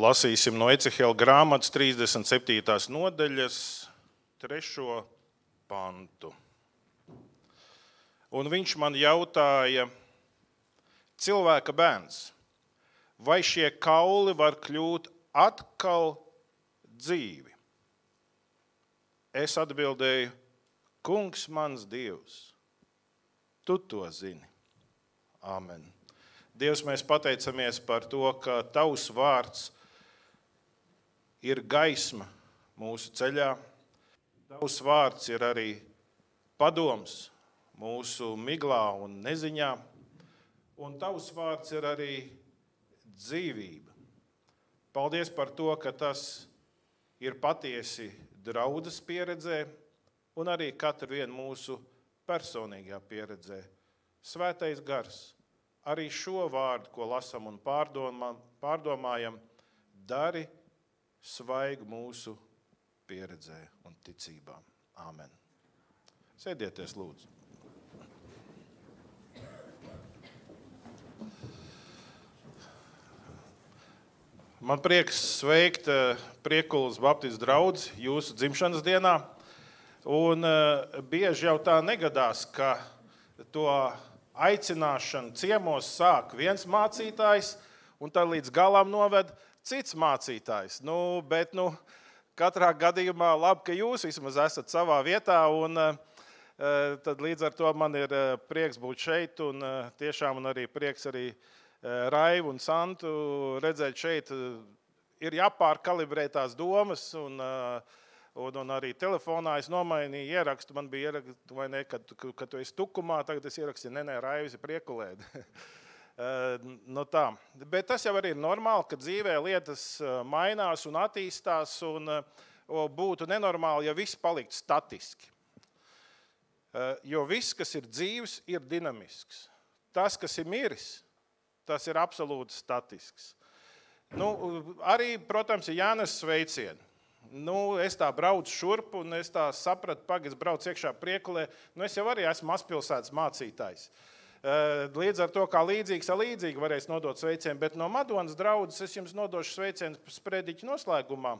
Lasīsim no Ecehela grāmatas 37. nodaļas 3. pantu. Un viņš man jautāja, cilvēka bērns, vai šie kauli var kļūt atkal dzīvi? Es atbildēju, kungs mans Dievs, tu to zini. Amen. Dievs, mēs pateicamies par to, ka tavs vārds ir gaisma mūsu ceļā. Tavs vārds ir arī padoms mūsu miglā un neziņā. Un tavs vārds ir arī dzīvība. Paldies par to, ka tas ir patiesi draudzes pieredzē un arī katru vienu mūsu personīgā pieredzē. Svētais gars, arī šo vārdu, ko lasam un pārdomājam, dari svaigu mūsu pieredzē un ticībā. Āmen. Sēdieties, lūdzu. Man prieks sveikt Priekulas Baptistu draudzi jūsu dzimšanas dienā. Un bieži jau tā negadās, ka to aicināšanu ciemos sāk viens mācītājs un tad līdz galam noved cits mācītājs. Bet katrā gadījumā labi, ka jūs vismaz esat savā vietā un tad līdz ar to man ir prieks būt šeit un tiešām un arī prieks arī Raivu un Santu redzēt šeit. Ir jāpārkalibrē tās domas un arī telefonā es nomainīju ierakstu. Man bija ierakstu, vai ne, kad tu esi tukumā, tagad es ierakstīju, Raivis ir Priekulē. Tā. Bet tas jau arī ir normāli, ka dzīvē lietas mainās un attīstās un būtu nenormāli, ja viss paliktu statiski. Jo viss, kas ir dzīvs, ir dinamisks. Tas, kas ir miris, tas ir absolūti statisks. Arī, protams, ir jānes sveicieni. Es tā braucu šurp un es tā sapratu, es braucu iekšā Priekulē. Es jau arī esmu mazpilsētas mācītājs. Līdz ar to, kā līdzīgs ar līdzīgi varēs nodot sveicienu, bet no Madonas draudzes es jums nodošu sveicienu sprediķu noslēgumā.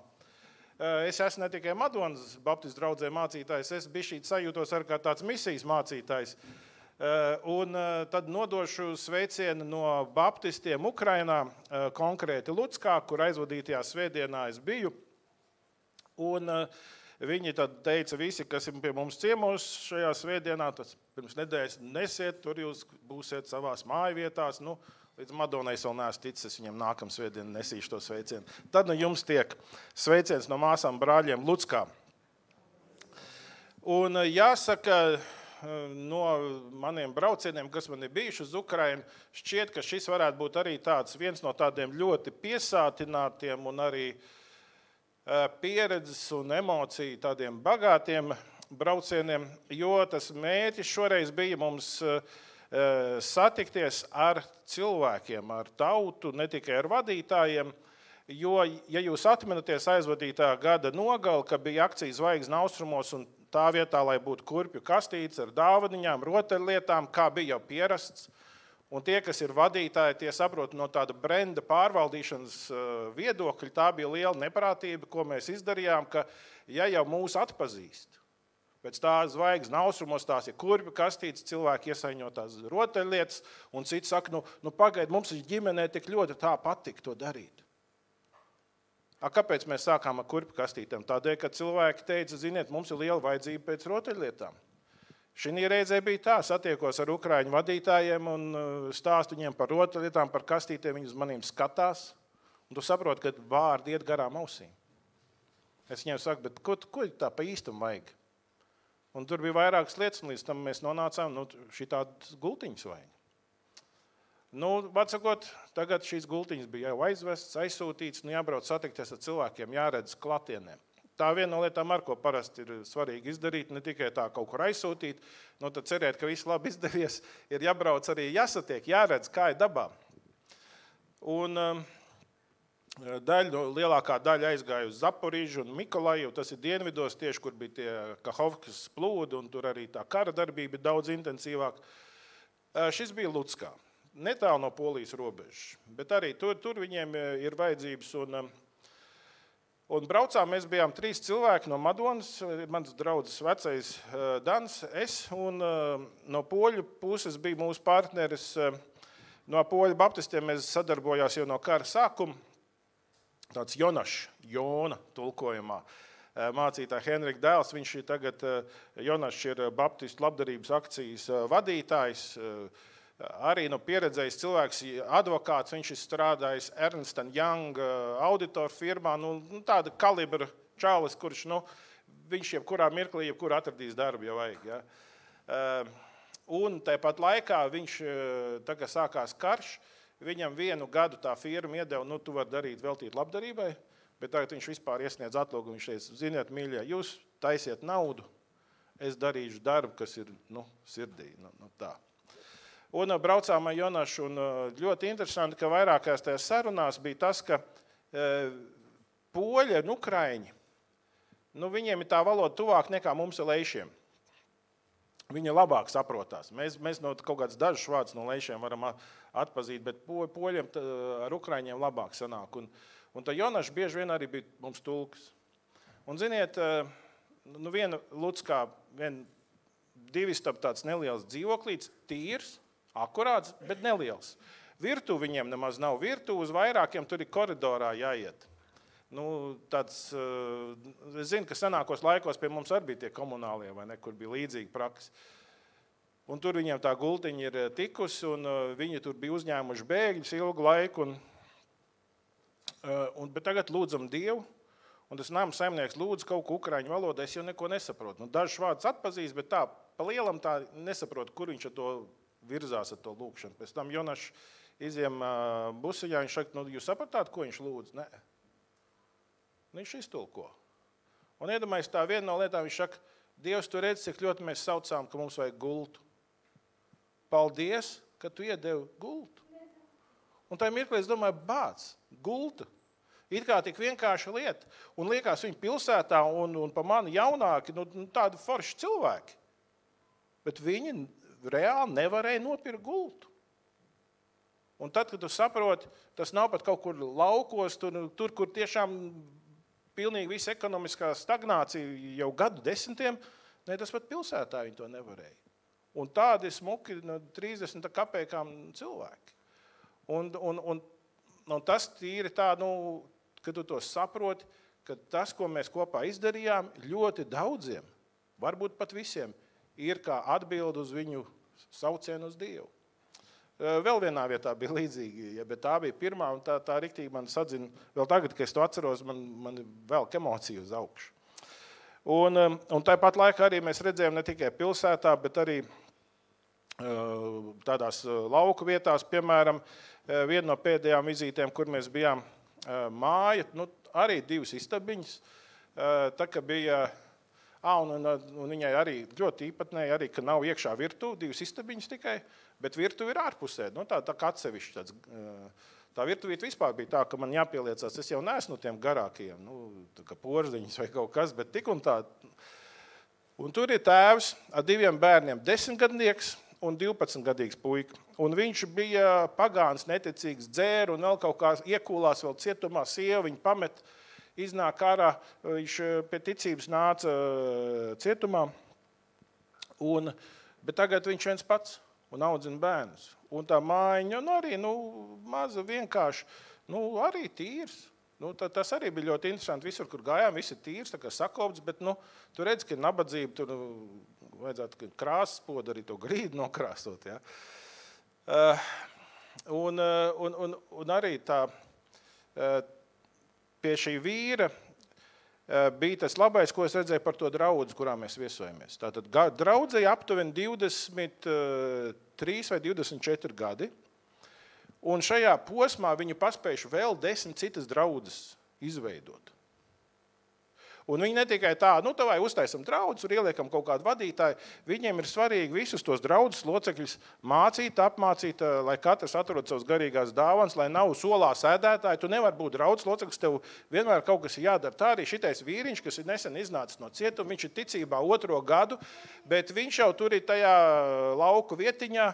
Es esmu ne tikai Madonas Baptistu draudzē mācītājs, es bišķīt sajūtos ar kā tāds misijas mācītājs. Un tad nodošu sveicienu no baptistiem Ukrainā, konkrēti Luckā, kur aizvadītajā svētdienā es biju. Un viņi tad teica, visi, kas ir pie mums ciemos šajā svētdienā, tas pirms nedēļas nesiet, tur jūs būsiet savās mājvietās. Līdz Madonai es vēl neesmu ticis, es viņam nākam svētdienu nesīšu to sveicienu. Tad jums tiek sveiciens no māsām brāļiem Luckā. Un jāsaka, no maniem braucieniem, kas man ir bijuši uz Ukrainu, šķiet, ka šis varētu būt arī viens no tādiem ļoti piesātinātiem un arī pieredzes un emociju tādiem bagātiem braucieniem, jo tas mērķis šoreiz bija mums satikties ar cilvēkiem, ar tautu, ne tikai ar vadītājiem, jo, ja jūs atminaties aizvadītā gada nogali, ka bija akcija Zvaigzne austrumos un tā vietā, lai būtu kurpju kastītes ar dāvaniņām, rotaļlietām, kā bija jau pierasts. Un tie, kas ir vadītāji, tie saprot no tāda brenda pārvaldīšanas viedokļa, tā bija liela neprātība, ko mēs izdarījām, ka ja jau mūs atpazīst, pēc tā Zvaigzne austrumos tās ir kurpju kastītes, cilvēki iesaiņo tās rotaļlietas, un citi saka, pagaid, mums ģimenē tik ļoti tā patika to darīt. Kāpēc mēs sākām ar kurpju kastītēm? Tādēļ, ka cilvēki teica, ziniet, mums ir liela vajadzība pēc rotaļlietām. Šī reizē bija tā, satiekos ar ukraiņu vadītājiem un stāstu viņiem par rotaļlietām, par kastītēm, viņi uz manīm skatās. Un tu saproti, ka vārdi iet garām ausīm. Es viņiem saku, bet ko tā pa īstam vajag? Un tur bija vairākas lietas, un līdz tam mēs nonācām, šitādas gultiņas vajag. Vatsakot, tagad šīs gultiņas bija jau aizvests, aizsūtīts, jābrauc satikties ar cilvēkiem, jāredz klatienē. Tā viena no lietām, ar ko parasti ir svarīgi izdarīt, ne tikai tā kaut kur aizsūtīt, tad cerēt, ka viss labi izdevies, ir jābrauc arī jāsatiek, jāredz, kā ir dabā. Un lielākā daļa aizgāja uz Zaporižu un Mikolaju, tas ir dienvidos tieši, kur bija tie Kahovkas plūdi, un tur arī tā kara darbība ir daudz intensīvāk. Šis bija Luckā. netālu no Polijas robežas, bet arī tur viņiem ir vajadzības. Un braucām, mēs bijām 3 cilvēki no Madonas, mans draudzes vecais Dans, es, un no poļu puses bija mūsu partneris. No poļu baptistiem mēs sadarbojās jau no kara sākuma. Tāds Jona tulkojumā. Mācītāja Henrika dēls, viņš ir tagad, Jonašs ir baptistu labdarības akcijas vadītājs, arī pieredzējis cilvēks, advokāts, viņš ir strādājis Ernst & Young auditoru firmā, tāda kalibra čalis, kurš, viņš jebkurā mirklī, jebkur atradīs darbu, ja vajag. Ja. Un tāpat laikā viņš, tagad sākās karš, viņam 1 gadu tā firma iedeva, tu vari darīt veltīt labdarībai, bet tagad viņš vispār iesniedz atlūgumu, viņš teica, ziniet, mīļie, jūs taisiet naudu, es darīšu darbu, kas ir, sirdī, tā. Un braucām ar Jonašu, un ļoti interesanti, ka vairākās tajās sarunās bija tas, ka poļi un ukraiņi, viņiem ir tā valoda tuvāk nekā mums ar leišiem. Viņi labāk saprotās. Mēs no kaut kāds dažus vārdus no leišiem varam atpazīt, bet poļiem ar ukraiņiem labāk sanāk. Un tā Jonaša bieži vien arī bija mums tulks. Un ziniet, viena Luckā, 2 stab tāds neliels dzīvoklīts, tīrs, akurāts, bet neliels. Virtu viņiem nemaz nav virtu, uz vairākiem tur ir koridorā jāiet. Es zinu, ka senākos laikos pie mums arī bija tie komunālie, vai ne, kur bija līdzīgi praksa. Un tur viņiem tā gultiņa ir tikusi, un viņi tur bija uzņēmuši bēgļus ilgu laiku. Bet tagad lūdzam Dievu, un tas nama saimnieks lūdz kaut ko ukraiņu valodā, es jau neko nesaprotu. Dažus vārdus atpazīst, bet tā pa lielam tā nesaprotu, kur viņš ar to virzās ar to lūkšanu. Pēc tam Jonašs iziem busiņā, viņš saka, jūs sapratāt, ko viņš lūdz? Nē. Viņš iztulko. Un iedomājies tā viena no lietām, viņš saka, Dievs, tu redzi, cik ļoti mēs saucām, ka mums vajag gultu. Paldies, ka tu iedevi gultu. Un tā mirklī es domāju, bāc, gulta. It kā tik vienkārša lieta. Un liekas viņi pilsētā un pa mani jaunāki, tādi forši cilvēki. Bet viņi reāli nevarēja nopirkt gultu. Un tad, kad tu saproti, tas nav pat kaut kur laukos, tur kur tiešām pilnīgi visa ekonomiskā stagnācija jau gadu desmitiem, tas pat pilsētā viņi to nevarēja. Un tādi smuki 30 kapekām cilvēki. Un tas tīri tā, kad tu to saproti, ka tas, ko mēs kopā izdarījām, ļoti daudziem, varbūt pat visiem, ir kā atbild uz viņu saucienu uz Dievu. Vēl vienā vietā bija līdzīgi, bet tā bija pirmā, un tā riktīgi man sadzina, vēl tagad, kad es to atceros, man velk emociju uz augšu. Un tāpat laikā arī mēs redzējām ne tikai pilsētā, bet arī tādās lauku vietās, piemēram, viena no pēdējām vizītēm, kur mēs bijām māja, arī 2 istabiņas, tā kā bija, un viņai arī ļoti īpatnēji, arī, ka nav iekšā virtuve, 2 istabiņas tikai, bet virtuve ir ārpusē, tā kā atsevišķi. Tā virtuvīte vispār bija tā, ka man jāpieliecās, es jau neesmu no tiem garākajiem, tā kā porziņas vai kaut kas, bet tik un tā. Un tur ir tēvs ar 2 bērniem, 10-gadnieks un 12-gadīgs puika. Un viņš bija pagāns, neticīgs, dzēra un vēl kaut kā iekūlās vēl cietumā, sieva viņu pamet, iznāk ārā, viņš pie ticības nāca cietumā, bet tagad viņš viens pats un audzina bērnus. Un tā mājiņa arī maza vienkārši, arī tīrs. Tas arī bija ļoti interesanti. Visur, kur gājām, visi ir tīrs, tā kā sakopts, bet tu redz, ka ir nabadzība, tur vajadzētu krāsas podu arī to grīdu nokrāsot. Ja? Un arī tā pie šī vīra bija tas labais, ko es redzēju par to draudzi, kurā mēs viesojamies. Tātad draudzei aptuveni 23 vai 24 gadi, un šajā posmā viņi paspējuši vēl 10 citas draudzes izveidot. Un viņi ne tikai tā, tā vai uztaisam draudus, un ieliekam kaut kādu vadītāju, viņiem ir svarīgi visus tos draudus locekļus mācīt, apmācīt, lai katrs atrod savus garīgās dāvanas, lai nav solā sēdētāji. Tu nevar būt draudus loceklis, tev vienmēr kaut kas ir jādara. Tā arī šitais vīriņš, kas ir nesen iznācis no cietuma, viņš ir ticībā 2. gadu, bet viņš jau tur ir tajā lauku vietiņā,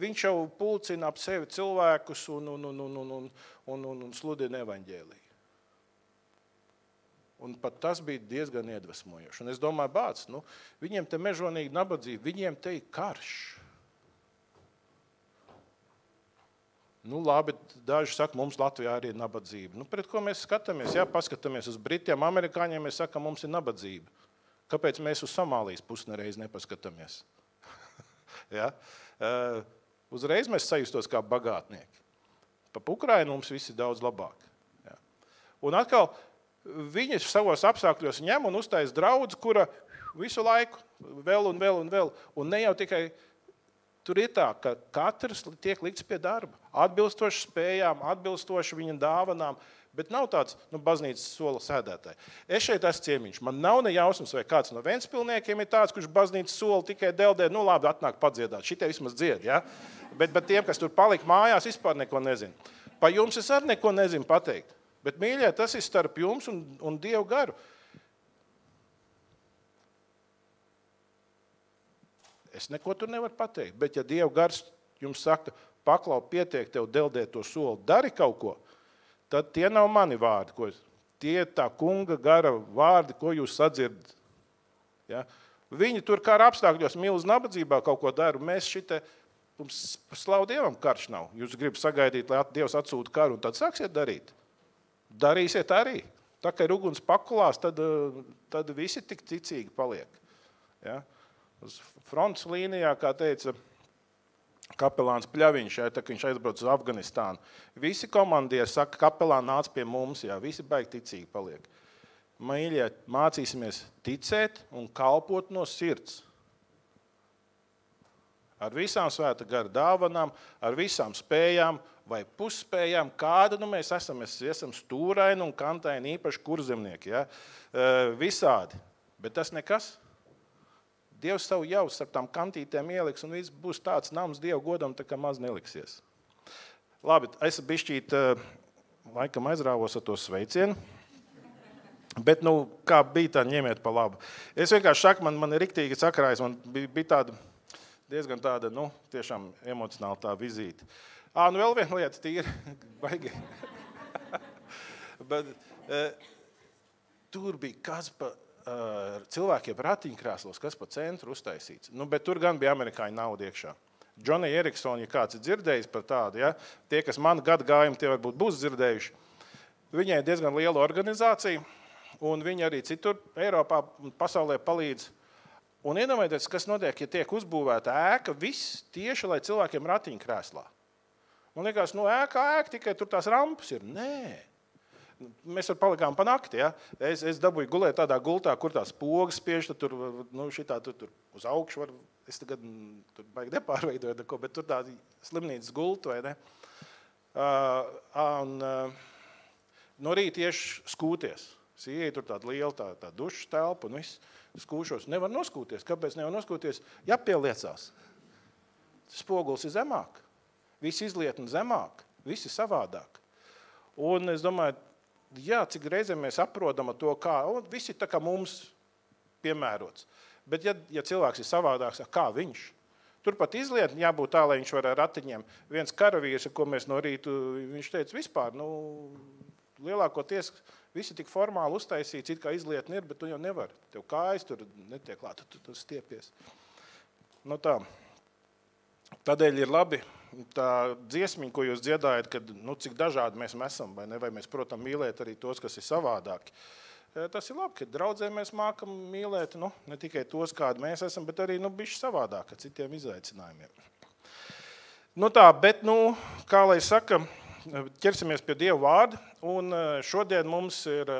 viņš jau pulcina ap sevi cilvēkus un sludina evaņģēliju. Un pat tas bija diezgan iedvesmojoši. Un es domāju, bāc, viņiem te mežonīgi nabadzība, viņiem te ir karš. Labi, daži saka, mums Latvijā arī ir nabadzība. Pret ko mēs skatāmies? Jā, paskatāmies uz Britiem, amerikāņiem, mēs sakam, mums ir nabadzība. Kāpēc mēs uz Somālijas pusi nereiz nepaskatāmies? Ja? Uzreiz mēs sajustos kā bagātnieki. Pa Ukrainu mums viss ir daudz labāk. Ja? Un atkal, viņi savos apstākļos ņem un uztais draudz, kura visu laiku vēl un vēl un vēl. Un ne jau tikai tur ir tā, ka katrs tiek likts pie darba. Atbilstoši spējām, atbilstoši viņa dāvanām, bet nav tāds baznīcas sola sēdētāji. Es šeit esmu ciemiņš. Man nav ne jausmas, vai kāds no Ventspilniekiem ir tāds, kurš baznīcas sola tikai deldē, labi, atnāk padziedāt. Šitie vismaz dzied, ja? Bet tiem, kas tur palika mājās, vispār neko nezinu. Pa jums es arī neko nezinu pateikt. Bet, mīļie, tas ir starp jums un Dievu garu. Es neko tur nevaru pateikt, bet ja Dievu gars jums saka, paklau, pietiek tev deldēt to soli, dari kaut ko, tad tie nav mani vārdi. Tie ir tā kunga gara vārdi, ko jūs sadzirdat. Ja? Viņi tur kā apstākļos milz nabadzībā kaut ko dara. Mēs mums slavu Dievam karš nav. Jūs gribat sagaidīt, lai Dievs atsūta karu, un tad sāksiet darīt. Darīsiet arī. Tā kā ir uguns pakulās, tad visi tik ticīgi paliek. Ja? Uz frontes līnijā, kā teica kapelāns Pļaviņš, tā, ka viņš aizbrauc uz Afganistānu. Visi komandieri saka, kapelāni nāc pie mums, jā, visi baigi ticīgi paliek. Mīļie, mācīsimies ticēt un kalpot no sirds. Ar visām svēta gara dāvanām, ar visām spējām vai pusspējām, kāda mēs esam. Mēs esam stūraini un kantaini, īpaši kurzemnieki. Ja? Visādi. Bet tas nekas. Dievs savu jau starp tām kantītēm ieliks, un viss būs tāds nams Dievu godam, tā kā maz neliksies. Labi, es bišķīt laikam aizrāvos ar to sveicienu, bet, kā bija tā, ņemiet pa labu. Es vienkārši saku, man ir riktīgi sakrājis, man bija tāda, diezgan tāda, tiešām emocionāli tā vizīte. Vēl viena lieta, tīri, baigi. Bet tur bija kas pa cilvēkiem ratiņkrēslos, kas pa centru uztaisīts. Bet tur gan bija amerikāņu nauda iekšā. Džonija Eriksona, ja kāds ir dzirdējis par tādu, ja? Tie, kas man gadu gājumi, tie varbūt būs dzirdējuši. Viņai ir diezgan liela organizācija, un viņi arī citur Eiropā un pasaulē palīdz. Un iedomājieties, kas notiek, ja tiek uzbūvēta ēka, viss tieši, lai cilvēkiem ratiņkrēslā. Man liekas, ēka, tikai tur tās rampas ir. Nē. Mēs ar palikām pa nakti, ja? Es dabūju gulēt tādā gultā, kur tās pogas spiež, tad tur, tur uz augšu var, es tagad tur baigi nepārveidoju, bet tur tādi slimnīcas gultu, vai ne? No rīta iešu skūties. Es ieeju tur tāda liela tā dušas telpa un viss skūšos. Nevar noskūties. Kāpēc nevar noskūties? Jāpieliecās. Spoguls ir zemāk. Visi izlietni zemāk. Visi savādāk. Un es domāju, jā, cik reizēm mēs aprodam to, kā, viss ir tā kā mums piemērots. Bet ja cilvēks ir savādāks, kā viņš? Turpat izlietni jābūt tā, lai viņš var ar ratiņiem. Viens karavīrs, ko mēs no rītu, viņš teica vispār, lielākoties visi tik formāli uztaisīts, it kā izlietni ir, bet tu jau nevar. Tev kājas tur netiek klāt, tu stiepies. Tā. Tādēļ ir labi tā dziesmiņa, ko jūs dziedājat, kad cik dažādi mēs esam, vai mēs, protams, mīlēt arī tos, kas ir savādāki. Tas ir labi, ka draudzē mēs mākam mīlēt ne tikai tos, kādi mēs esam, bet arī bišķi savādāk ar citiem izaicinājumiem. Bet, kā lai saka, ķersimies pie Dieva vārda, un šodien mums ir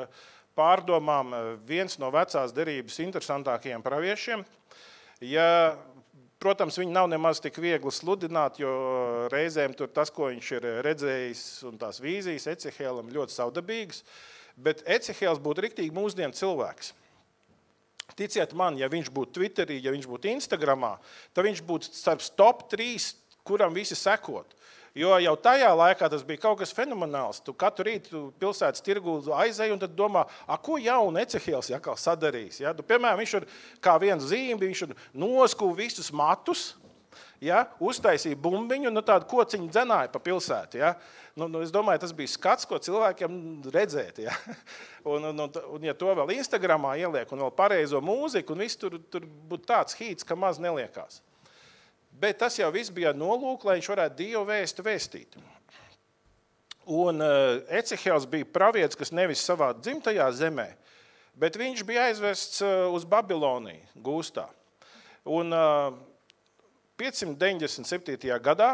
pārdomām viens no vecās derības interesantākajiem praviešiem. Protams, viņi nav nemaz tik viegli sludināt, jo reizēm tur tas, ko viņš ir redzējis, un tās vīzijas Ecehēlam ļoti savdabīgas, Bet Ecehēls būtu riktīgi mūsdienu cilvēks. Ticiet man, ja viņš būtu Twitterī, ja viņš būtu Instagramā, tad viņš būtu starp top 3, kuram visi sekot. Jo jau tajā laikā tas bija kaut kas fenomenāls. Tu katru rītu pilsētas tirgu aizēji un tad domā, ko jaunu Ecehēls atkal sadarīs. Ja? Piemēram, viņš ir kā viens zīmbi, viņš ir noskuva visus matus, ja? Uztaisīja bumbiņu un tādu kociņu dzenāja pa pilsētu. Ja? Es domāju, tas bija skats, ko cilvēkiem redzēt. Ja? Un ja to vēl Instagramā ieliek un vēl pareizo mūziku, un viss tur būtu tāds hīts, ka maz neliekās. Bet tas jau viss bija nolūk, lai viņš varētu Dievu vēstu vēstīt. Un Ecehēls bija pravietis, kas nevis savā dzimtajā zemē, bet viņš bija aizvests uz Babiloniju, Gūstā. Un 597. gadā,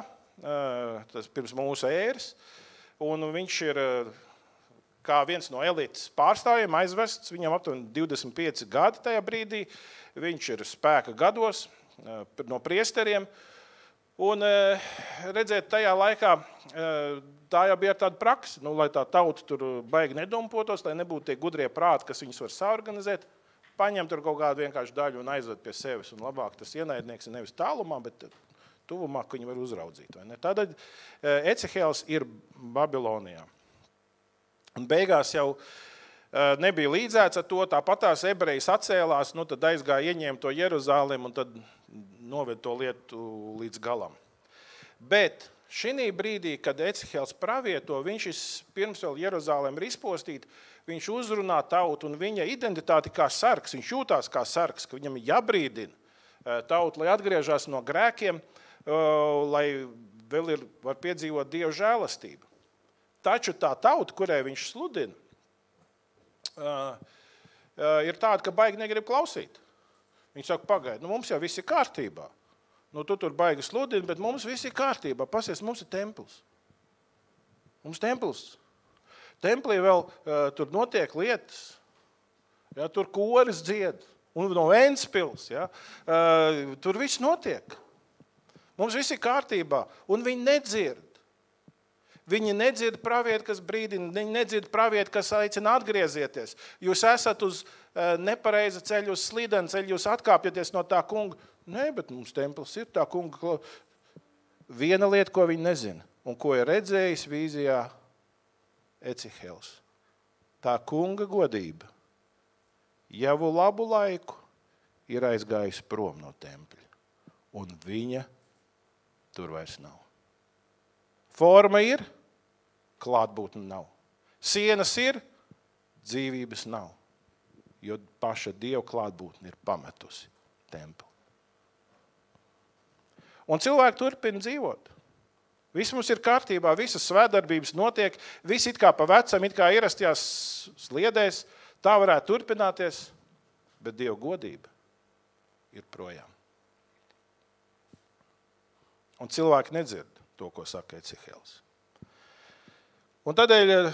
tas pirms mūsu ēras, un viņš ir kā viens no elites pārstāvjiem aizvests, viņam aptuveni 25 gadi tajā brīdī, viņš ir spēka gados, no priesteriem. Un redzēt, tajā laikā tā jau bija tāda praksa, lai tā tauta tur baigi nedumpotos, lai nebūtu tie gudrie prāti, kas viņus var saorganizēt, paņem tur kaut kādu vienkārši daļu un aizved pie sevis. Un labāk tas ienaidnieks ir nevis tālumā, bet tuvumā, ka viņi var uzraudzīt. Vai ne? Tātad Ecehēls ir Babilonijā. Un beigās jau nebija līdzēts ar to, tāpatās ebreji sacēlās, tad aizgāja ieņēma to Jeruzālem un tad noved to lietu līdz galam. Bet šī brīdī, kad Ecehēls pravieto, viņš pirms vēl Jeruzālem ir izpostīta, viņš uzrunā tautu un viņa identitāti kā sargs, viņš jūtās kā sargs, ka viņam ir jābrīdina tautu, lai atgriežās no grēkiem, lai vēl var piedzīvot Dievu žēlastību. Taču tā tauta, kurai viņš sludina, ir tāda, ka baigi negrib klausīt. Viņi saka, pagaidi, mums jau viss ir kārtībā. Tu tur baigi sludini, bet mums viss ir kārtībā. Pasies, mums ir templis. Mums templis. Templī vēl tur notiek lietas. Ja, tur koris dzied. Un no Ventspils. Ja, tur viss notiek. Mums viss ir kārtībā. Un viņi nedzird. Viņi nedzird pravieti, kas brīdina, viņi nedzird pravieti, kas aicina atgriezieties. Jūs esat uz nepareiza ceļa, uz slidena ceļa, jūs atkāpjaties no tā kunga. Nē, bet mums templis ir tā kunga. Viena lieta, ko viņi nezina, un ko ir redzējis vīzijā Ecehēls. Tā kunga godība jau labu laiku ir aizgājusi prom no tempļa, un viņa tur vairs nav. Forma ir, klātbūtne nav. Sienas ir, dzīvības nav. Jo paša Dieva klātbūtne ir pametusi templi. Un cilvēki turpina dzīvot. Viss mums ir kārtībā, visas svētdarbības notiek, viss it kā pa vecam, it kā ierastajās sliedēs, tā varētu turpināties, bet Dieva godība ir projām. Un cilvēki nedzird to, ko saka Ecehēls. Un tādēļ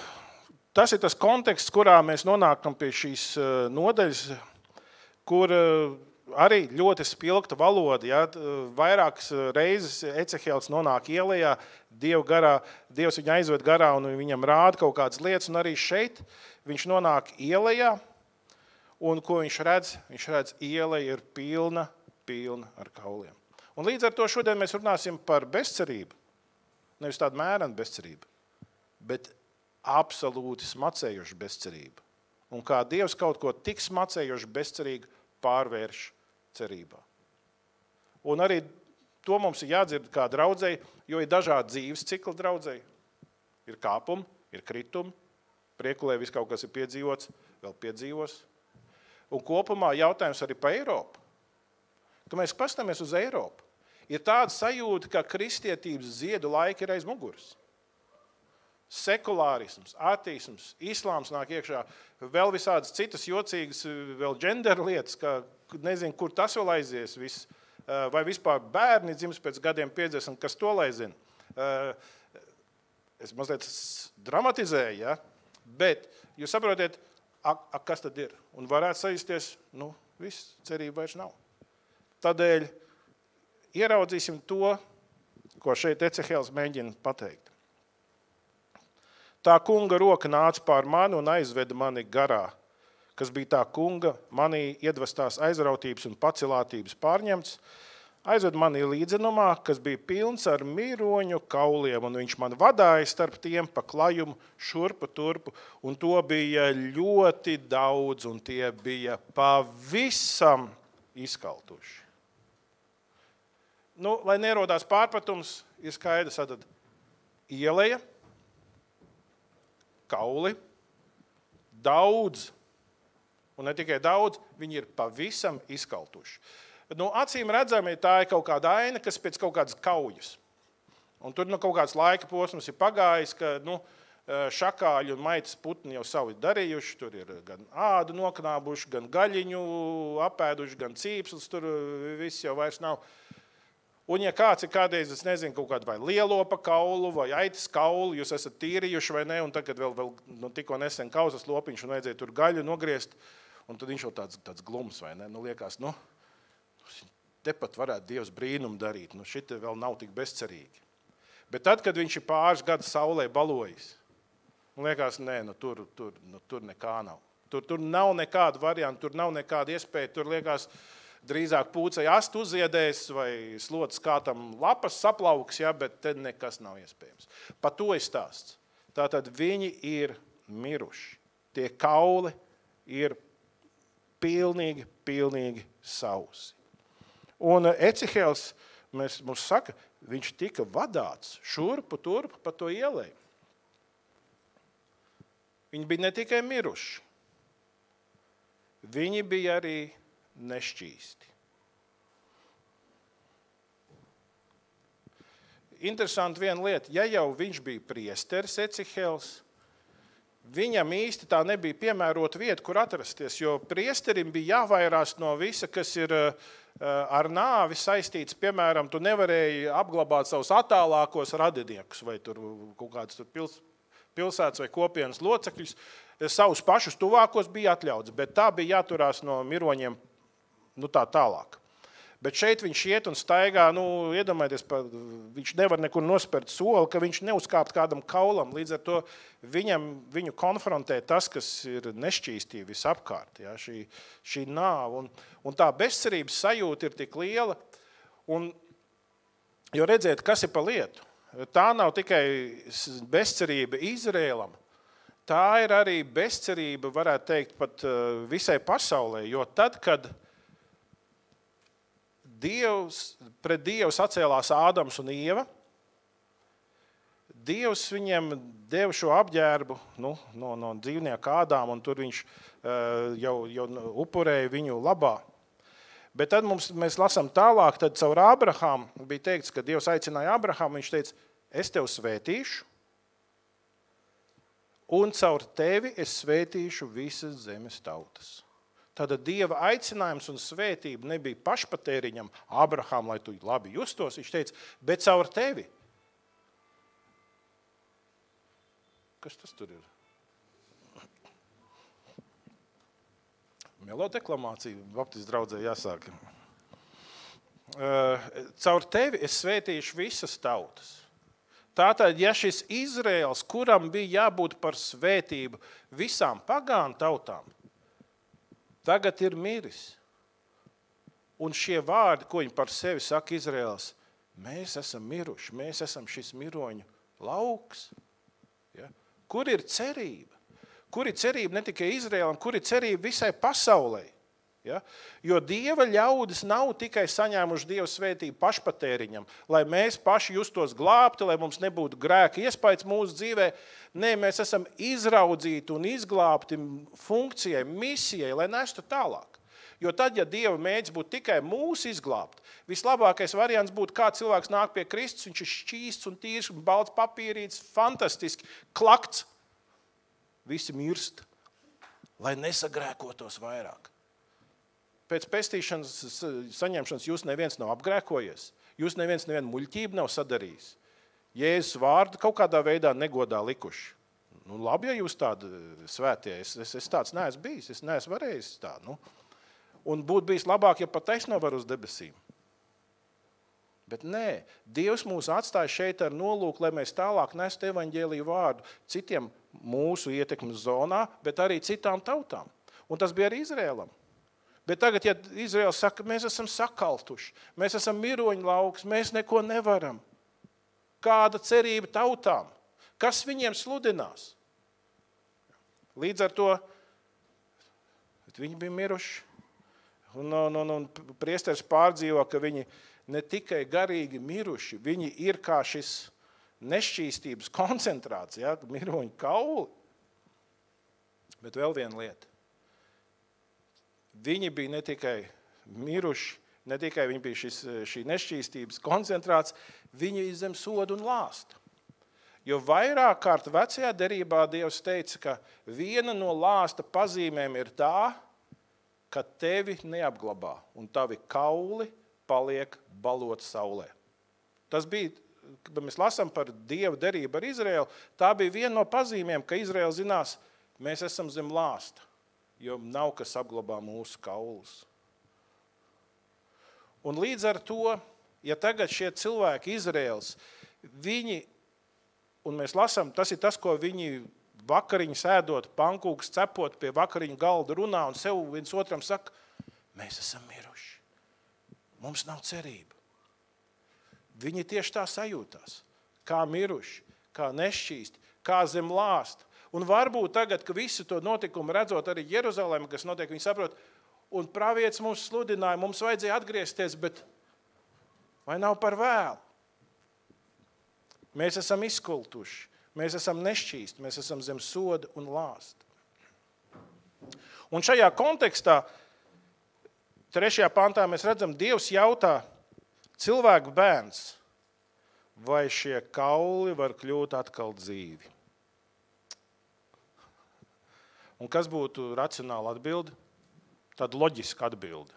tas ir tas konteksts, kurā mēs nonākam pie šīs nodaļas, kur arī ļoti spilgta valoda. Ja? Vairākas reizes Ecehēls nonāk ielejā, Dievs viņu aizved garā un viņam rāda kaut kādas lietas. Un arī šeit viņš nonāk ielejā, un ko viņš redz? Viņš redz, ieleja ir pilna ar kauliem. Un līdz ar to šodien mēs runāsim par bezcerību. Nevis tādu mērenu bezcerību, bet absolūti smacējušu bezcerību. Un kā Dievs kaut ko tik smacējuši bezcerīgi pārvērš cerībā. Un arī to mums ir jādzird kā draudzei, jo ir dažādi dzīves cikli draudzei. Ir kāpumi, ir kritumi, priekulē viss kaut kas ir piedzīvots, vēl piedzīvos. Un kopumā jautājums arī par Eiropu. Kad mēs paskatāmies uz Eiropu, ir tāda sajūta, ka kristietības ziedu laiki ir aiz muguras. Sekulārisms, ateisms, islāms nāk iekšā, vēl visādas citas jocīgas, vēl gender lietas, ka nezinu, kur tas vēl aizies viss. Vai vispār bērni dzims pēc gadiem 50, kas to lai zina. Es mazliet dramatizēju, ja? Bet jūs saprotiet, kas tad ir? Un varētu sajusties, viss, cerība vairs nav. Tādēļ ieraudzīsim to, ko šeit Ecehēls mēģina pateikt. Tā kunga roka nāca pār mani un aizveda mani garā, kas bija tā kunga manī iedvestās aizrautības un pacilātības pārņemts, aizved mani līdzenumā, kas bija pilns ar miroņu kauliem, un viņš man vadāja starp tiem pa klajumu šurpu turpu, un to bija ļoti daudz, un tie bija pavisam izkaltuši. Nu, lai nerodās pārpratums, ir skaidrs, tad ieleja, kauli, daudz, un ne tikai daudz, viņi ir pavisam izkaltuši. Nu, acīm redzami, tā ir kaut kāda aina, kas pēc kaut kādas kaujas. Un tur kaut kāds laika posms ir pagājis, ka šakāļi un maitas putni jau savu darījuši. Tur ir gan ādu noknābuši, gan gaļiņu apēduši, gan cīpslis. Tur viss jau vairs nav. Un ja kāds ir kādreiz, es nezinu, kaut kādu vai lielopa kaulu vai aitas kaulu, jūs esat tīrījuši vai ne, un tagad vēl tikko nesen kauzas lopiņš un vajadzēja tur gaļu nogriezt, un tad viņš jau tāds glums vai ne. Nu, liekas, tepat varētu Dievs brīnumu darīt. Nu, šitie vēl nav tik bezcerīgi. Bet tad, kad viņš ir pāris gadu saulē balojis, liekas, tur nekā nav. Tur nav nekāda varianta, tur nav nekāda iespēja. Tur liekas, drīzāk pūcei ast uzziedēs vai slotas kātam lapas saplauks, bet te nekas nav iespējams. Pa to ir stāsts. Tātad viņi ir miruši. Tie kauli ir pilnīgi sausi. Un Ecihēls mums saka, viņš tika vadāts šurpu turpu pa to ielēju. Viņi bija ne tikai miruši, viņi bija arī nešķīsti. Interesanti viena lieta, ja jau viņš bija priesteris Ecihēls, viņam īsti tā nebija piemērota vieta, kur atrasties, jo priesterim bija jāvairās no visa, kas ir ar nāvi saistīts. Piemēram, tu nevarēji apglabāt savus attālākos radiniekus vai tur kaut kāds pilsētas vai kopienas locekļus. Savus pašus tuvākos bija atļauts, bet tā bija jāturās no miroņiem tā tālāk. Bet šeit viņš iet un staigā, iedomājieties, viņš nevar nekur nospērt soli, ka viņš neuzkāpt kādam kaulam. Līdz ar to viņu konfrontē tas, kas ir nešķīstība visapkārt, ja, šī nāva. Un tā bezcerības sajūta ir tik liela. Jo redziet, kas ir pa lietu. Tā nav tikai bezcerība Izrēlam, tā ir arī bezcerība, varētu teikt, pat visai pasaulē. Jo tad, kad pret Dievu sacēlās Ādams un Ieva, Dievs viņiem deva šo apģērbu no dzīvnieka ādām, un tur viņš jau upurēja viņu labā. Bet tad mēs lasām tālāk, tad caur Ābrahāmu bija teikts, ka Dievs aicināja Ābrahāmu, viņš teica, es tev svētīšu, un caur tevi es svētīšu visas zemes tautas. Tātad Dieva aicinājums un svētība nebija pašpatēriņam Ābrahām, lai tu labi justos. Viņš teica, bet caur tevi. Kas tas tur ir? Melodeklamācija baptistu draudzē jāsāk. Caur tevi es svētīšu visas tautas. Tātad, ja šis Izraēls, kuram bija jābūt par svētību visām pagānu tautām, tagad ir miris. Un šie vārdi, ko viņi par sevi saka Izraēls, mēs esam miruši, mēs esam šis miroņu lauks. Ja? Kur ir cerība? Kur ir cerība ne tikai Izraēlam, kur ir cerība visai pasaulē? Ja? Jo Dieva ļaudis nav tikai saņēmuši Dieva svētību pašpatēriņam, lai mēs paši justos glābti, lai mums nebūtu grēka iespējas mūsu dzīvē. Nē, mēs esam izraudzīti un izglābti funkcijai, misijai, lai nestu tālāk. Jo tad, ja Dieva mēģis būtu tikai mūsu izglābt, vislabākais variants būtu, kā cilvēks nāk pie Kristus, viņš ir šķīsts un tīrs, un balts papīrīts, fantastiski, klakts. Visi mirst, lai nesagrēkotos vairāk. Pēc pestīšanas saņemšanas jūs neviens nav apgrēkojies, jūs neviens muļķību nav sadarījis. Jēzus vārdu kaut kādā veidā negodā likuši. Labi, ja jūs tādi svētie, es tāds neesmu bijis, es neesmu varējis tā. Un būtu bijis labāk, ja pat es nevaru uz debesīm. Bet nē, Dievs mūs atstāja šeit ar nolūku, lai mēs tālāk nestu evaņģēliju vārdu citiem mūsu ietekmes zonā, bet arī citām tautām. Un tas bija arī Izrēlam. Bet tagad, ja Izraels saka, mēs esam sakaltuši, mēs esam miroņu lauks, mēs neko nevaram. Kāda cerība tautām? Kas viņiem sludinās? Līdz ar to viņi bija miruši. Un priesteris pārdzīvo, ka viņi ne tikai garīgi miruši, viņi ir kā šis nešķīstības koncentrāts, ja, miroņu kauli. Bet vēl viena lieta. Viņi bija ne tikai miruši, ne tikai viņi bija šī nešķīstības koncentrāts, viņi ir zem sodu un lāsta. Jo vairāk kārt vecajā derībā Dievs teica, ka viena no lāsta pazīmēm ir tā, ka tevi neapglabā un tavi kauli paliek balot saulē. Tas bija, kad mēs lasām par Dieva derību ar Izraēlu, tā bija viena no pazīmēm, ka Izraēla zinās, mēs esam zem lāsta, jo nav kas apglabā mūsu kaulus. Un līdz ar to, ja tagad šie cilvēki Izraēls, viņi, un mēs lasām, tas ir tas, ko viņi vakariņu sēdot, pankūks cepot pie vakariņu galda runā un sev viens otram saka, mēs esam miruši. Mums nav cerība. Viņi tieši tā sajūtās, kā miruši, kā nešķīsti, kā zem lāsta. Un varbūt tagad, ka visu to notikumu redzot arī Jeruzalemi, kas notiek, viņi saprot, un pravietis mums sludināja, mums vajadzēja atgriezties, bet vai nav par vēlu? Mēs esam izkultuši, mēs esam nešķīsti, mēs esam zem soda un lāsta. Un šajā kontekstā 3. pantā mēs redzam, Dievs jautā cilvēku bērns, vai šie kauli var kļūt atkal dzīvi. Un kas būtu racionāla atbilde? Tāda loģiska atbilde.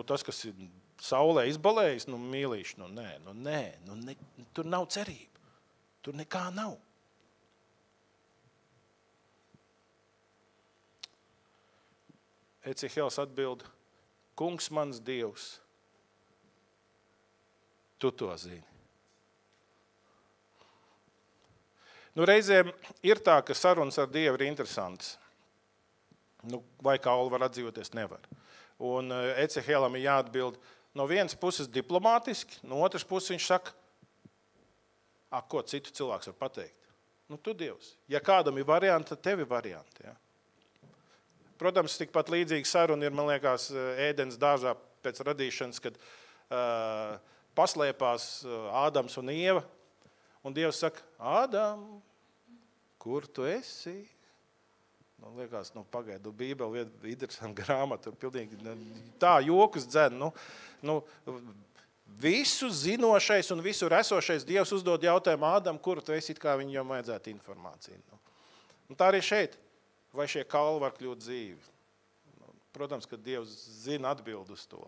Tas, kas ir saulē izbalējis, mīlīši, nē, tur nav cerība. Tur nekā nav. Ecihēls atbild, kungs mans Dievs, tu to zini. Reizēm ir tā, ka sarunas ar Dievu ir interesantas. Vai kauli var atdzīvoties? Nevar. Un Ecihēlam ir jāatbild no vienas puses diplomātiski, no otras puses viņš saka, ko citu cilvēks var pateikt? Tu Dievs. Ja kādam ir varianti, tad tev ir varianti. Ja? Protams, tikpat līdzīga saruna ir, man liekas, Ēdens dārzā pēc radīšanas, kad paslēpās Ādams un Ieva. Un Dievs saka, Ādam, kur tu esi? Liekas, pagaidu, Bībeli ir interesanta grāmata, tur pilnīgi tā jokus dzen. Visu zinošais un visur esošais Dievs uzdod jautājumu Ādam, kur tu esi, it kā viņam vajadzētu informāciju. Un tā arī šeit. Vai šie kauli var kļūt dzīvi? Protams, ka Dievs zina atbildi uz to.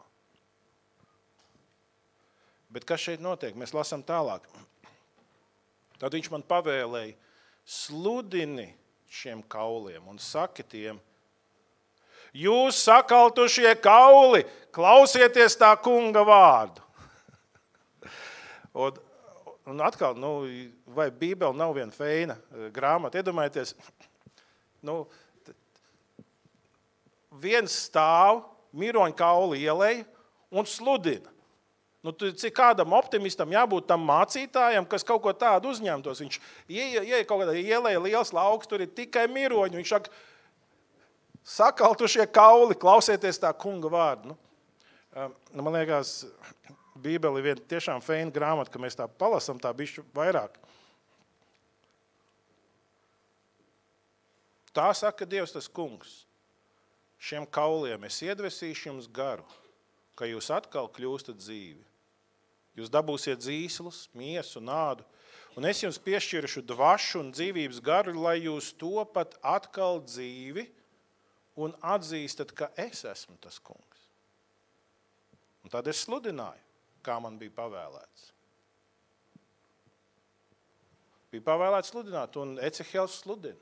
Bet kas šeit notiek? Mēs lasām tālāk. Tad viņš man pavēlēja, sludini šiem kauliem un saki tiem, jūs sakaltušie kauli, klausieties tā kunga vārdu. Un atkal, vai Bībele nav viena feina grāmata? Iedomājieties, viens stāv miroņu kauli ielej un sludina. Cik kādam optimistam jābūt tam mācītājam, kas kaut ko tādu uzņemtos. Viņš ieej kaut kādā ielēja liels lauks, tur ir tikai miroņi. Viņš saka, sakaltušie kauli, klausieties tā kunga vārdu. Man liekas, Bībeli ir viena tiešām feina grāmata, ka mēs tā palasam tā bišķi vairāk. Tā saka Dievs tas kungs. Šiem kauliem es iedvesīšu jums garu, ka jūs atkal kļūstat dzīvi. Jūs dabūsiet dzīslus, miesu, nādu, un es jums piešķiršu dvašu un dzīvības garu, lai jūs topat atkal dzīvi un atzīstat, ka es esmu tas kungs. Un tad es sludināju, kā man bija pavēlēts. Bija pavēlēts sludināt, un Ecihēls sludina.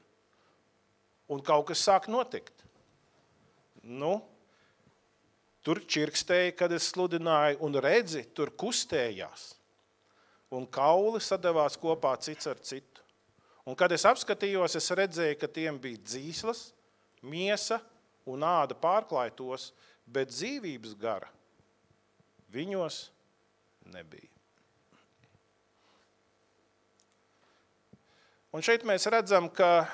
Un kaut kas sāk notikt. tur čirkstēja, kad es sludināju, un redzi, tur kustējās. Un kauli sadevās kopā cits ar citu. Un kad es apskatījos, es redzēju, ka tiem bija dzīslas, miesa un āda pārklāja tos, bet dzīvības gara viņos nebija. Un šeit mēs redzam, ka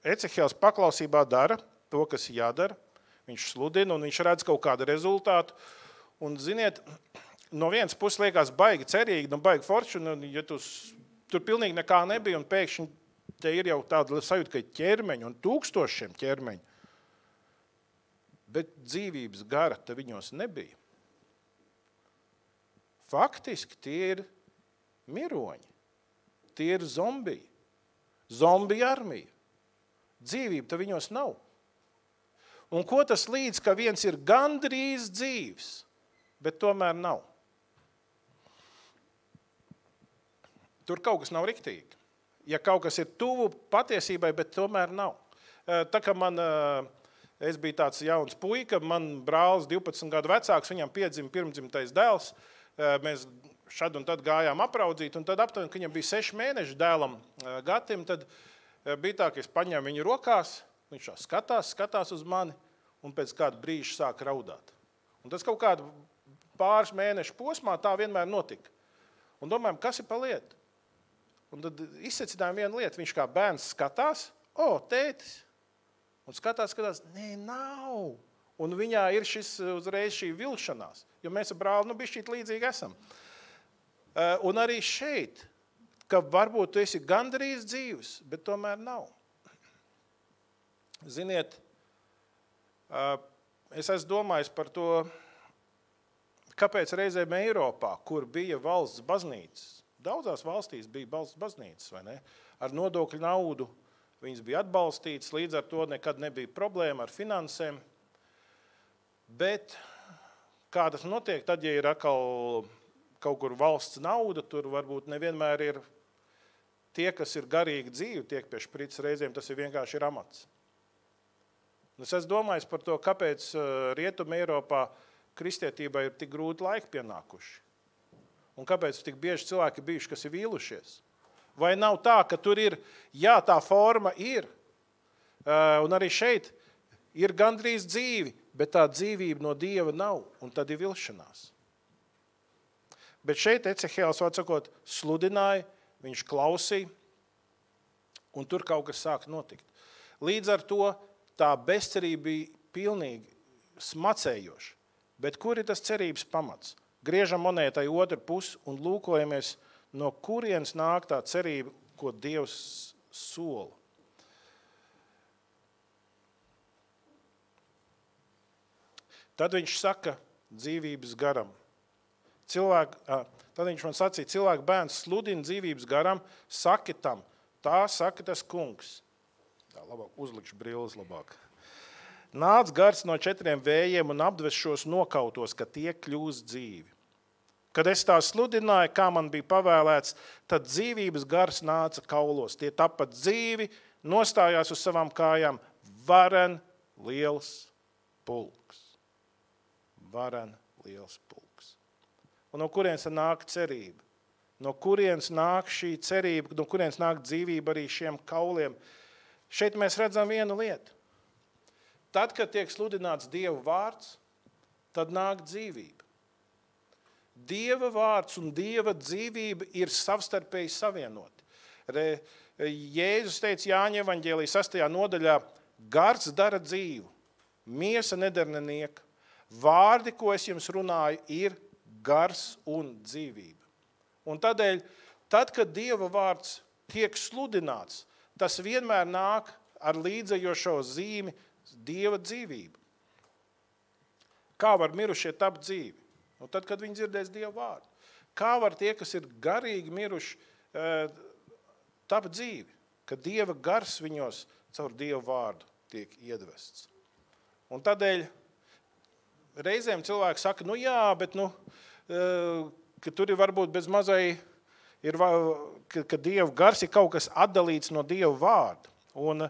Ecehēls paklausībā dara to, kas jādara. Viņš sludina un viņš redz kaut kādu rezultātu. Un, ziniet, no vienas puses liekas baigi cerīgi, baigi forši, un ja tur pilnīgi nekā nebija, un pēkšņi te ir jau tāda sajūta, ka ir ķermeņi un tūkstošiem ķermeņi. Bet dzīvības gara te viņos nebija. Faktiski tie ir miroņi. Tie ir zombiji. Zombiju armija. Dzīvība te viņos nav. Un ko tas līdz, ka viens ir gandrīz dzīvs, bet tomēr nav? Tur kaut kas nav riktīgi. Ja kaut kas ir tuvu patiesībai, bet tomēr nav. Tā kā es biju tāds jauns puika, man brālis 12 gadu vecāks, viņam piedzima pirmdzimtais dēls. Mēs šad un tad gājām apraudzīt, un tad aptuveni, ka viņam bija 6 mēneši dēlam Gatim, tad bija tā, ka es paņēmu viņu rokās, viņš skatās uz mani, un pēc kāda brīža sāk raudāt. Un tas kaut kādu pāris mēnešu posmā tā vienmēr notika. Un domājam, kas ir pa lietu? Un tad izsecinājām vienu lietu, viņš kā bērns skatās, tētis, un skatās, nē, nav. Un viņā ir uzreiz šī vilšanās, jo mēs ar brāli bišķīt līdzīgi esam. Un arī šeit, ka varbūt tu esi gandrīz dzīvs, bet tomēr nav. Ziniet, es esmu domājis par to, kāpēc reizēm Eiropā, kur bija valsts baznīcas, daudzās valstīs bija valsts baznīcas, vai ne? Ar nodokļu naudu viņas bija atbalstītas, līdz ar to nekad nebija problēma ar finansēm. Bet kā tas notiek, tad, ja ir atkal kaut kur valsts nauda, tur varbūt nevienmēr ir tie, kas ir garīgi dzīvi, tiek pie šprits, reizēm tas ir vienkārši ir amats. Es esmu domājis par to, kāpēc Rietuma Eiropā kristietībai ir tik grūti laiki pienākuši. Un kāpēc tik bieži cilvēki bijuši, kas ir vīlušies. Vai nav tā, ka tur ir, jā, tā forma ir, un arī šeit ir gandrīz dzīvi, bet tā dzīvība no Dieva nav, un tad ir vilšanās. Bet šeit Ecehēls, atsakot, sludināja, viņš klausīja, un tur kaut kas sāk notikt. Līdz ar to tā bezcerība bija pilnīgi smacējoša. Bet kur ir tas cerības pamats? Griežam monētai otru pusi un lūkojamies, no kurienes nāk tā cerība, ko Dievs sola. Tad viņš saka dzīvības garam. Tad viņš man sacīja, cilvēku bērns sludina dzīvības garam, saki tam, tā saka tas kungs. Tā, labāk, uzlikšu brilles labāk. Nāc gars no 4 vējiem un apdves šos nokautos, ka tie kļūst dzīvi. Kad es tā sludināju, kā man bija pavēlēts, tad dzīvības gars nāca kaulos. Tie tapat dzīvi, nostājās uz savām kājām, varen liels pulks. Varen liels pulks. Un no kurienes nāk cerība? No kurienes nāk šī cerība, no kurienes nāk dzīvība arī šiem kauliem? Šeit mēs redzam vienu lietu. Tad, kad tiek sludināts Dieva vārds, tad nāk dzīvība. Dieva vārds un Dieva dzīvība ir savstarpēji savienoti. Jēzus teica Jāņa evaņģēlija 6. nodaļā, gars dara dzīvu, miesa nedara nenieka. Vārdi, ko es jums runāju, ir gars un dzīvība. Un tādēļ, tad, kad Dieva vārds tiek sludināts, tas vienmēr nāk ar līdzējošo zīmi Dieva dzīvību. Kā var mirušie tapt dzīvi? Un tad, kad viņi dzirdēs Dieva vārdu. Kā var tie, kas ir garīgi miruši, tapt dzīvi? Kad Dieva gars viņos caur Dieva vārdu tiek iedvests. Un tādēļ reizēm cilvēki saka, bet ka tur ir varbūt bez mazai, ka Dieva gars ir kaut kas atdalīts no Dieva vārda. Un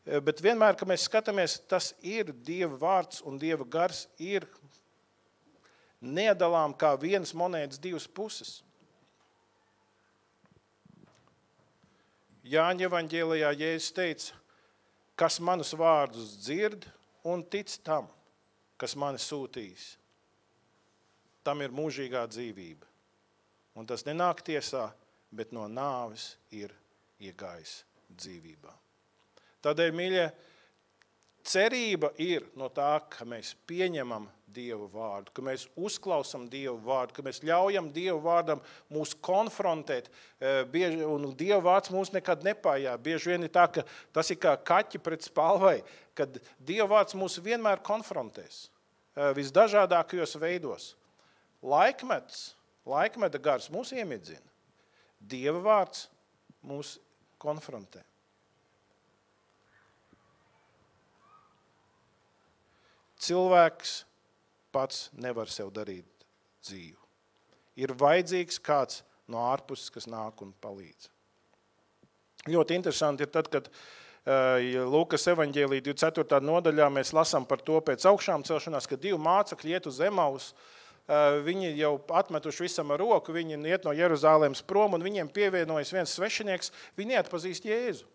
Bet vienmēr, kad mēs skatāmies, tas ir Dieva vārds un Dieva gars ir nedalām kā vienas monētas divas puses. Jāņa evaņģēlijā Jēzus teica, kas manus vārdus dzird un tic tam, kas mani sūtīs. Tam ir mūžīgā dzīvība. Un tas nenāk tiesā, bet no nāves ir iegājis dzīvībā. Tādēļ, mīļie, cerība ir no tā, ka mēs pieņemam Dieva vārdu, ka mēs uzklausam Dieva vārdu, ka mēs ļaujam Dieva vārdam mūs konfrontēt, un Dieva vārds mūs nekad nepājā. Bieži vien ir tā, ka tas ir kā kaķi pret spalvai, kad Dieva vārds mūs vienmēr konfrontēs visdažādākajos veidos. Laikmeta gars mūs iemidzina. Dieva vārds mūs konfrontē. Cilvēks pats nevar sev darīt dzīvi. Ir vajadzīgs kāds no ārpuses, kas nāk un palīdz. Ļoti interesanti ir tad, kad Lūkas evaņģēlī 24. nodaļā mēs lasām par to pēc augšām celšanās, ka 2 mācekļi iet uz Emaus. Viņi jau atmetuši visam ar roku, viņi iet no Jeruzālēmas prom, un viņiem pievienojas viens svešinieks, viņi neatpazīst Jēzu.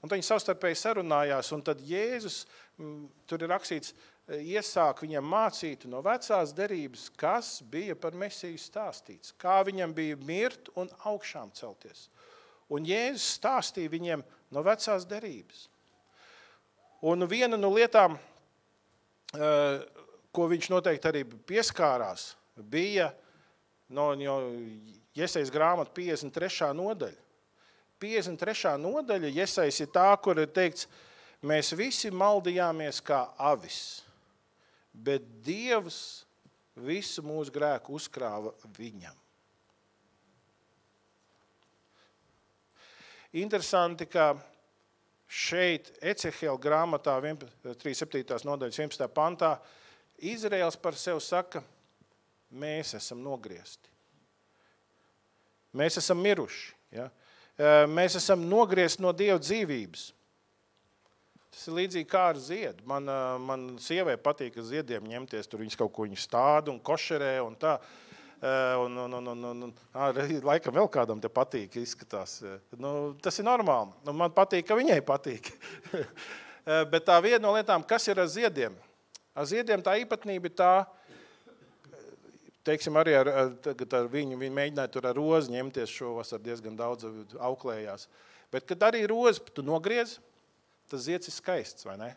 Un viņi savstarpēji sarunājās, un tad Jēzus, tur ir rakstīts, iesāk viņam mācīt no vecās derības, kas bija par Mesiju stāstīts, kā viņam bija mirt un augšām celties. Un Jēzus stāstīja viņiem no vecās derības. Un viena no lietām, ko viņš noteikti arī pieskārās, bija no Jesajas grāmata 53. nodaļa. 53. nodaļa Jesajas ir tā, kur ir teikts, mēs visi maldījāmies kā avis, bet Dievs visu mūsu grēku uzkrāva viņam. Interesanti, ka šeit Ecehēla grāmatā 37. nodaļas 11. pantā Izraels par sevi saka, mēs esam nogriezti. Mēs esam miruši. Ja? Mēs esam nogriezti no Dieva dzīvības. Tas ir līdzīgi kā ar ziedu. Man sievai patīk ar ziediem ņemties, tur viņas kaut ko stāda un košerē un tā. Laikam vēl kādam te patīk, izskatās. Tas ir normāli. Man patīk, ka viņai patīk. Bet tā viena no lietām, kas ir ar ziediem? Ar ziediem tā īpatnība ir tā, teiksim, arī ar viņu mēģināja tur ar rozi ņemties šovasar diezgan daudz auklējās. Bet, kad arī rozi tu nogriez, tas zieds ir skaists, vai ne?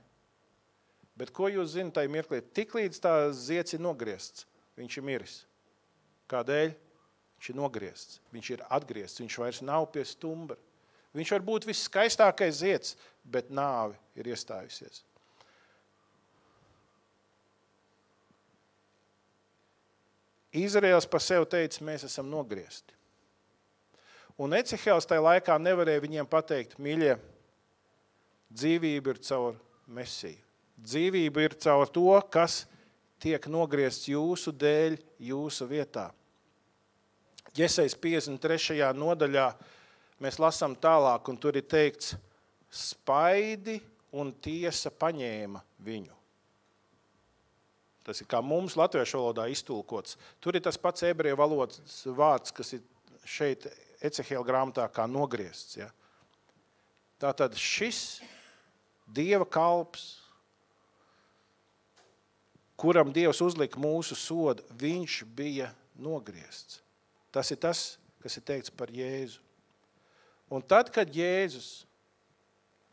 Bet ko jūs zināt tajā mirklī? Tiklīdz tā zieds ir nogriezts, viņš ir miris. Kādēļ? Viņš ir nogriezts, viņš ir atgriezts, viņš vairs nav pie stumbra. Viņš var būt visskaistākais zieds, bet nāve ir iestājusies. Izraels par sevi teica, mēs esam nogriezti. Un Ecehēls tajā laikā nevarēja viņiem pateikt, mīļie, dzīvība ir caur Mesiju. Dzīvība ir caur to, kas tiek nogriezts jūsu dēļ, jūsu vietā. Jesajas 53. nodaļā mēs lasām tālāk, un tur ir teikts, spaidi un tiesa paņēma viņu. Tas ir kā mums latviešu valodā iztulkots. Tur ir tas pats ebreju valodas vārds, kas ir šeit Ecehēla grāmatā kā nogriezts. Ja? Tātad šis Dieva kalps, kuram Dievs uzlika mūsu sodu, viņš bija nogriezts. Tas ir tas, kas ir teikts par Jēzu. Un tad, kad Jēzus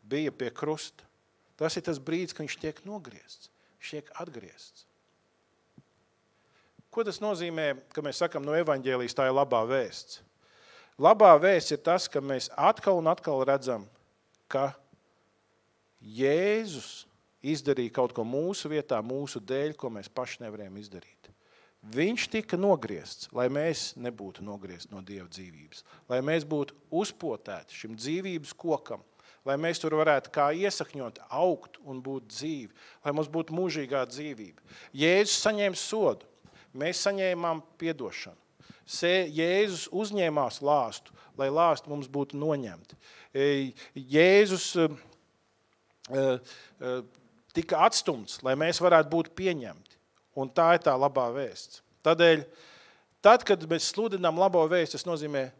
bija pie krusta, tas ir tas brīdis, kad viņš tiek nogriezts, viņš tiek atgriezts. Ko tas nozīmē, ka mēs sakam no evaņģēlijas, tā ir labā vēsts? Labā vēsts ir tas, ka mēs atkal un atkal redzam, ka Jēzus izdarīja kaut ko mūsu vietā, mūsu dēļ, ko mēs paši nevarējām izdarīt. Viņš tika nogriezts, lai mēs nebūtu nogriezti no Dieva dzīvības, lai mēs būtu uzpotēti šim dzīvības kokam, lai mēs tur varētu kā iesakņot, augt un būt dzīvi, lai mums būtu mūžīgā dzīvība. Jēzus saņēma sodu. Mēs saņēmām piedošanu. Jēzus uzņēmās lāstu, lai lāsti mums būtu noņemti. Jēzus tika atstumts, lai mēs varētu būt pieņemti. Un tā ir tā labā vēsts. Tādēļ, tad, kad mēs sludinām labo vēstu, tas nozīmē,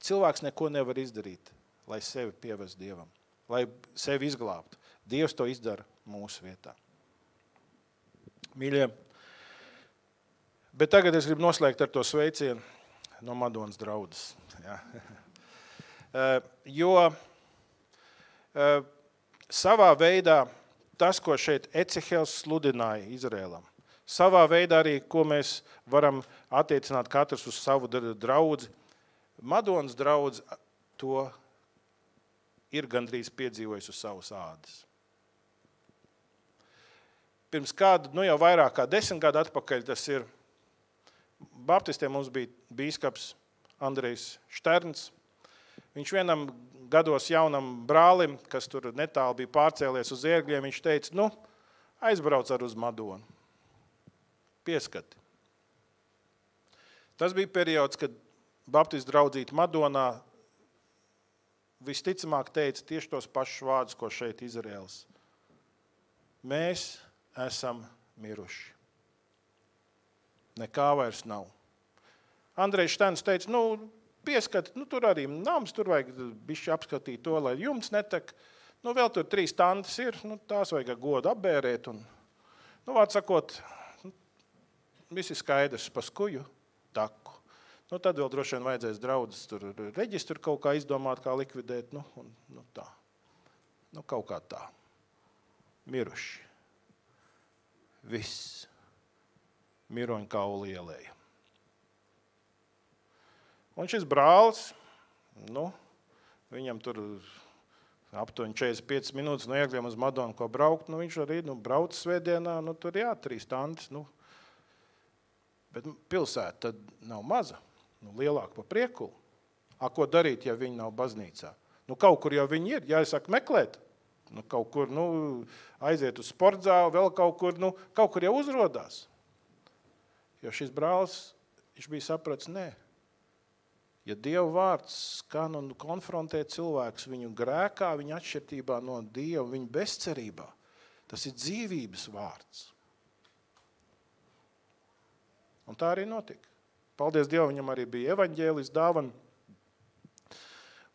cilvēks neko nevar izdarīt, lai sevi pievest Dievam, lai sevi izglābtu. Dievs to izdara mūsu vietā. Mīļie, bet tagad es gribu noslēgt ar to sveicienu no Madonas draudzes. Ja. Jo savā veidā tas, ko šeit Ecehels sludināja Izrēlam, savā veidā arī, ko mēs varam attiecināt katrs uz savu draudzi, Madonas draudze to ir gandrīz piedzīvojis uz savas ādas. Pirms kādu, jau vairāk kā 10 gadu atpakaļ, tas ir baptistiem mums bija bīskaps Andrejs Šterns. Viņš vienam gados jaunam brālim, kas tur netālu bija pārcēlies uz Ērgļiem, viņš teica, aizbrauc ar uz Madonu. Pieskati. Tas bija periods, kad baptistu draudzīte Madonā visticamāk teica tieši tos pašus vārdus, ko šeit Izraēls. Mēs esam miruši. Nekā vairs nav. Andrejs Šterns teica, pieskati, tur arī nams, tur vajag bišķi apskatīt to, lai jumts netek. Vēl tur 3 tantes ir, tās vajag godu apbērēt. Un, vārds sakot, viss ir skaidrs, pa skuju taku. Tad vēl droši vien vajadzēs draudzes tur reģistru kaut kā izdomāt, kā likvidēt. Tā. Kaut kā tā. Miruši. Viss. Miroņkauli ielēja. Un šis brālis, viņam tur aptuveni 45 minūtes no Ērgļiem uz Madonu, ko braukt, viņš arī brauc svētdienā, tur 3 tantes, Bet pilsēta tad nav maza, lielāka pa Priekulu. Ko darīt, ja viņi nav baznīcā? Kaut kur jau viņi ir, jāsaka meklēt. Kaut kur, aiziet uz sportzāli, vēl kaut kur jau uzrodās. Jo šis brālis, viņš bija saprats, nē. Ja Dieva vārds skan un konfrontē cilvēkus viņu grēkā, viņa atšķirtībā no Dieva, viņa bezcerībā, tas ir dzīvības vārds. Un tā arī notika. Paldies Dievam, viņam arī bija evaņģēlis dāvana.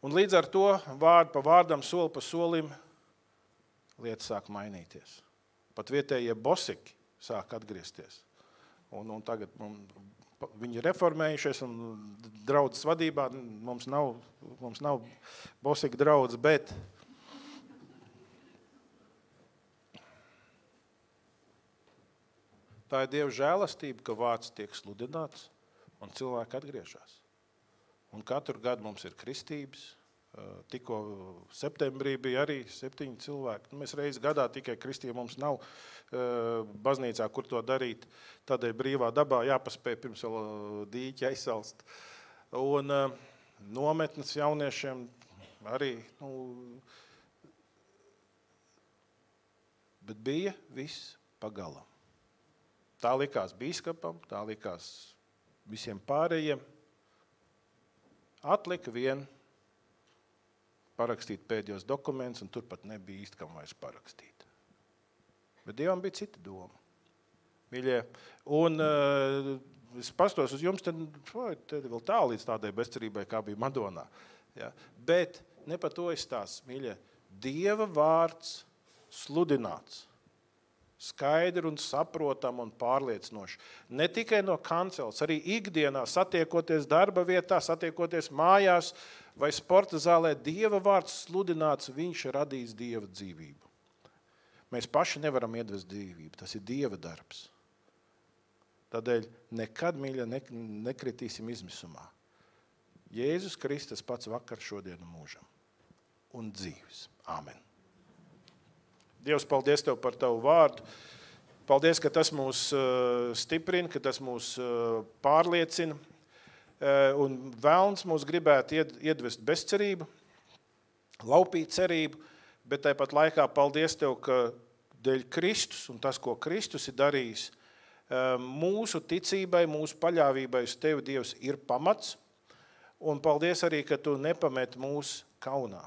Un līdz ar to vārdu pa vārdam, soli pa solim, lietas sāk mainīties. Pat vietējie bosiki sāk atgriezties. Un tagad viņi ir reformējušies un draudzes vadībā mums nav bosika draudze, bet tā ir Dieva žēlastība, ka vārds tiek sludināts un cilvēki atgriežas. Un katru gadu mums ir kristības. Tikko septembrī bija arī 7 cilvēki. Mēs reizi gadā tikai kristīja mums nav baznīcā, kur to darīt. Tādēļ brīvā dabā jāpaspēj pirms vēl dīķi aizsalst. Un nometnes jauniešiem arī, bet bija viss pagalam. Tā likās bīskapam, tā likās visiem pārējiem. Atlika vien parakstīt pēdējos dokumentus, un turpat nebija īsti, kam vairs parakstīt. Bet Dievam bija cita doma. Mīļie, un es pastos uz jums, tad vēl tālu līdz tādai bezcerībai, kā bija Madonā. Ja? Bet ne par to izstāsts, mīļie. Dieva vārds sludināts. Skaidri un saprotam un pārliecinoši. Ne tikai no kanceles, arī ikdienā, satiekoties darba vietā, satiekoties mājās vai sporta zālē, Dieva vārds sludināts, viņš radīs Dieva dzīvību. Mēs paši nevaram iedvest dzīvību, tas ir Dieva darbs. Tādēļ nekad, mīļa, nekritīsim izmisumā. Jēzus Kristus pats vakar, šodien un mūžam. Un dzīves. Āmen. Dievs, paldies Tev par Tavu vārdu. Paldies, ka tas mūs stiprina, ka tas mūs pārliecina. Un velns mūs gribētu iedvest bezcerību, laupīt cerību, bet tāpat laikā paldies Tev, ka dēļ Kristus un tas, ko Kristus ir darījis, mūsu ticībai, mūsu paļāvībai uz Tevi, Dievs, ir pamats. Un paldies arī, ka Tu nepameti mūs kaunā.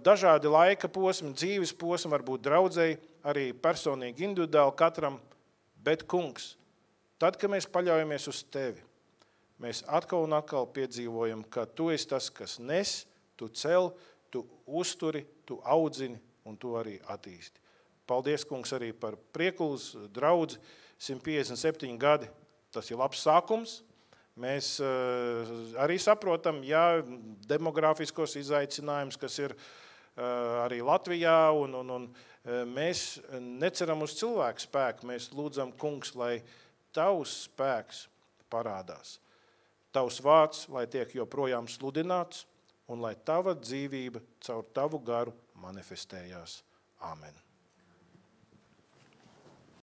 dažādi laika posmi, dzīves posmi, varbūt draudzēji, arī personīgi, individuāli katram, bet, kungs, tad, kad mēs paļaujamies uz tevi, mēs atkal un atkal piedzīvojam, ka tu esi tas, kas nes, tu cel, tu uzturi, tu audzini un tu arī attīsti. Paldies, kungs, arī par Priekulas draudzi, 157 gadi, tas ir labs sākums. Mēs arī saprotam, demografiskos izaicinājumus, kas ir arī Latvijā, un mēs neceram uz cilvēku spēku. Mēs lūdzam, kungs, lai tavs spēks parādās. Tavs vārds, lai tiek joprojām sludināts, un lai tava dzīvība caur tavu garu manifestējās. Āmen.